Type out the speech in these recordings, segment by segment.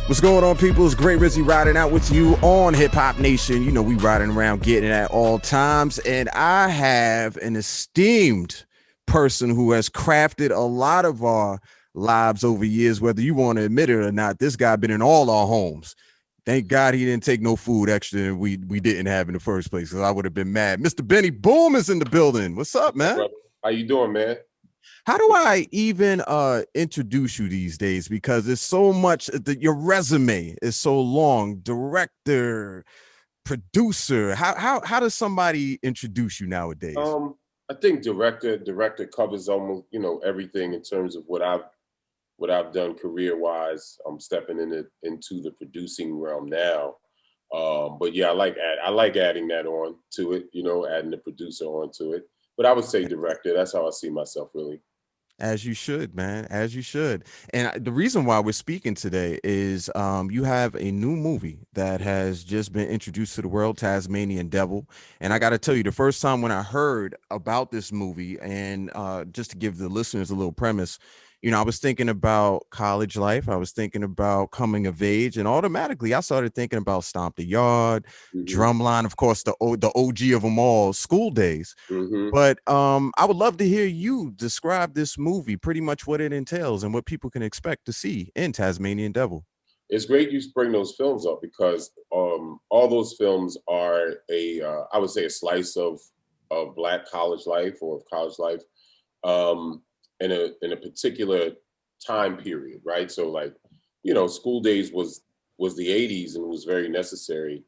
What's going on, people? It's Gray Rizzy riding out with you on Hip Hop Nation. You know, we riding around getting it at all times. And I have an esteemed person who has crafted a lot of our lives over years, whether you want to admit it or not. This guy been in all our homes. Thank God he didn't take no food extra than we didn't have in the first place, because I would have been mad. Mr. Benny Boom is in the building. What's up, man? Brother. How you doing, man? How do I even introduce you these days? Because there's so much, your resume is so long. Director, producer. How does somebody introduce you nowadays? I think director covers almost everything in terms of what I've done career wise. I'm stepping into the producing realm now. But yeah, I like adding that on to it. Adding the producer onto it. But I would say director. That's how I see myself, really. As you should, man, as you should. And the reason why we're speaking today is you have a new movie that has just been introduced to the world, Tazmanian Devil. And I got to tell you, the first time when I heard about this movie, and just to give the listeners a little premise, I was thinking about college life. I was thinking about coming of age, and automatically I started thinking about Stomp the Yard, Mm-hmm. Drumline, of course, the OG of them all, School Days. Mm-hmm. But I would love to hear you describe this movie, pretty much what it entails and what people can expect to see in Tazmanian Devil. It's great you bring those films up because all those films are I would say a slice of Black college life or of college life um, in a particular time period, right? So like, School Days was the '80s and was very necessary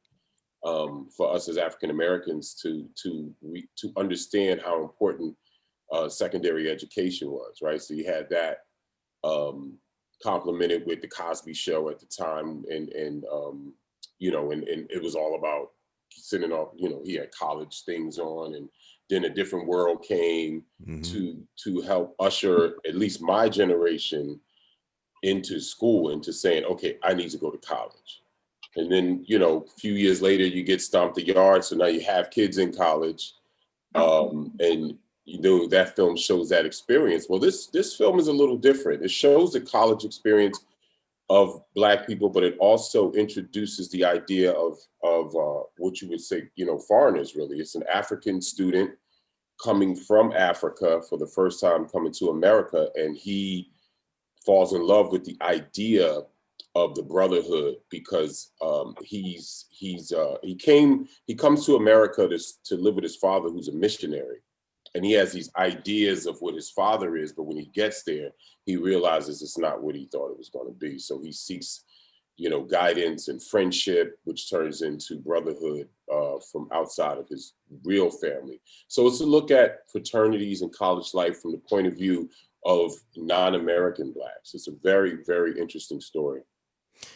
for us as African Americans to understand how important secondary education was, right? So you had that um, complemented with the Cosby Show at the time, and it was all about sending off. He had college things on, and then A Different World came Mm-hmm. to help usher at least my generation into school, into saying, okay, I need to go to college. And then, a few years later, you get Stomp the Yard. So now you have kids in college. And that film shows that experience. Well, this film is a little different. It shows the college experience of Black people, but it also introduces the idea of what you would say, foreigners. Really, it's an African student coming from Africa for the first time, coming to America, and he falls in love with the idea of the brotherhood because he comes to America to live with his father, who's a missionary, and he has these ideas of what his father is, but when he gets there, he realizes it's not what he thought it was going to be. So he seeks, guidance and friendship, which turns into brotherhood from outside of his real family. So it's a look at fraternities and college life from the point of view of non-American Blacks. It's a very, very interesting story.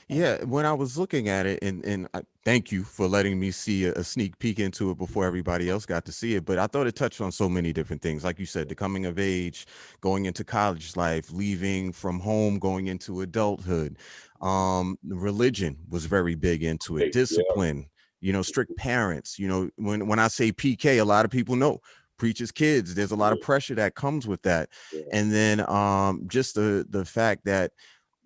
Yeah, when I was looking at it, and thank you for letting me see a sneak peek into it before everybody else got to see it. But I thought it touched on so many different things, like you said, the coming of age, going into college life, leaving from home, going into adulthood. Religion was very big into it. Yeah. Discipline, strict parents. When I say PK, a lot of people know preacher's kids. There's a lot of pressure that comes with that, Yeah. and then just the fact that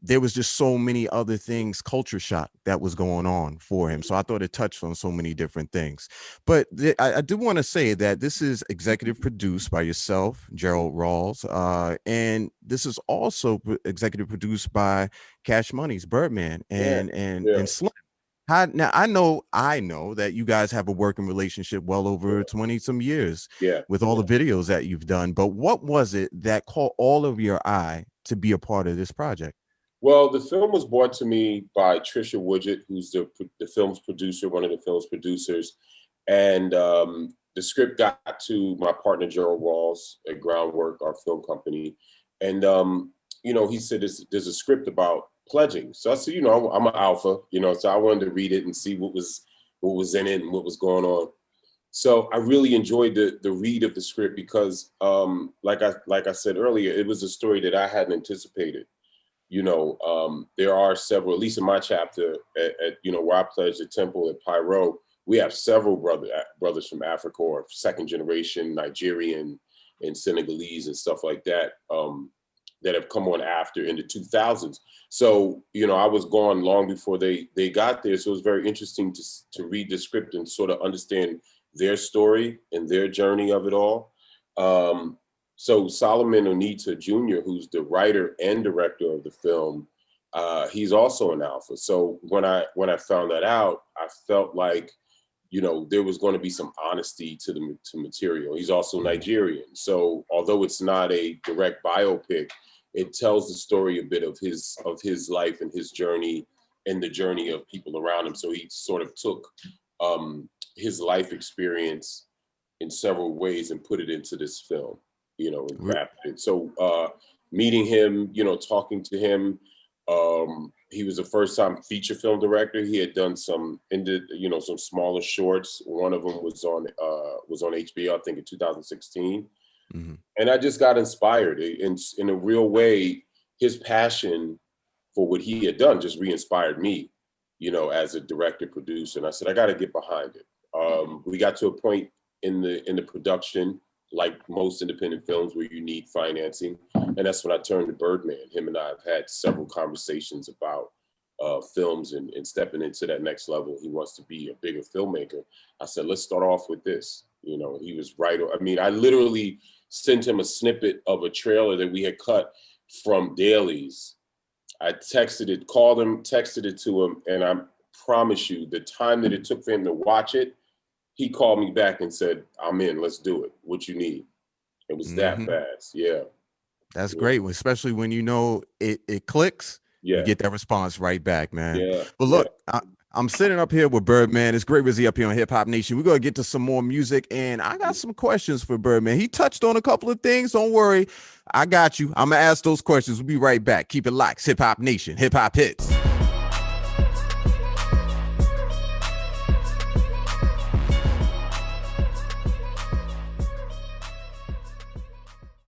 there was just so many other things, culture shock that was going on for him. So I thought it touched on so many different things. But I do want to say that this is executive produced by yourself, Gerald Rawls, and this is also executive produced by Cash Money's Birdman Yeah. and Slim. Now I know that you guys have a working relationship well over 20 some years Yeah. with all the videos that you've done. But what was it that caught all of your eye to be a part of this project? Well, the film was brought to me by Trisha Woodgett, who's the film's producer, one of the film's producers, and the script got to my partner Gerald Rawls at Groundwork, our film company, and he said there's a script about pledging. So I said, I'm an alpha, so I wanted to read it and see what was in it and what was going on. So I really enjoyed the read of the script because, like I said earlier, it was a story that I hadn't anticipated. There are several, at least in my chapter at where I pledged the temple at Pyro, we have several brothers from Africa or second generation Nigerian and Senegalese and stuff like that. that have come on after in the 2000s. So, you know, I was gone long before they got there. So it was very interesting to read the script and sort of understand their story and their journey of it all. So Solomon Onita Jr., who's the writer and director of the film, he's also an alpha. So when I found that out, I felt like, you know, there was going to be some honesty to the material. He's also Nigerian. So although it's not a direct biopic, it tells the story a bit of his life and his journey and the journey of people around him. So he sort of took his life experience in several ways and put it into this film, you know, and crafted it. So meeting him, you know, talking to him, he was a first-time feature film director. He had done some some smaller shorts. One of them was on HBO, I think, in 2016. Mm-hmm. And I just got inspired. In a real way, his passion for what he had done just re-inspired me, you know, as a director, producer. And I said, I got to get behind it. We got to a point in the production, like most independent films, where you need financing. And that's when I turned to Birdman. Him and I have had several conversations about films and stepping into that next level. He wants to be a bigger filmmaker. I said, let's start off with this. You know, he was right. I mean, I literally sent him a snippet of a trailer that we had cut from dailies. I called him, texted it to him, and I promise you, the time that it took for him to watch it, he called me back and said, I'm in, let's do it. What you need. It was that fast. Yeah. That's great, especially when you know it clicks. Yeah. You get that response right back, man. Yeah. But look, I'm sitting up here with Birdman. It's Gray Rizzy up here on Hip Hop Nation. We're going to get to some more music, and I got some questions for Birdman. He touched on a couple of things. Don't worry. I got you. I'm going to ask those questions. We'll be right back. Keep it locked. Hip Hop Nation. Hip Hop Hits.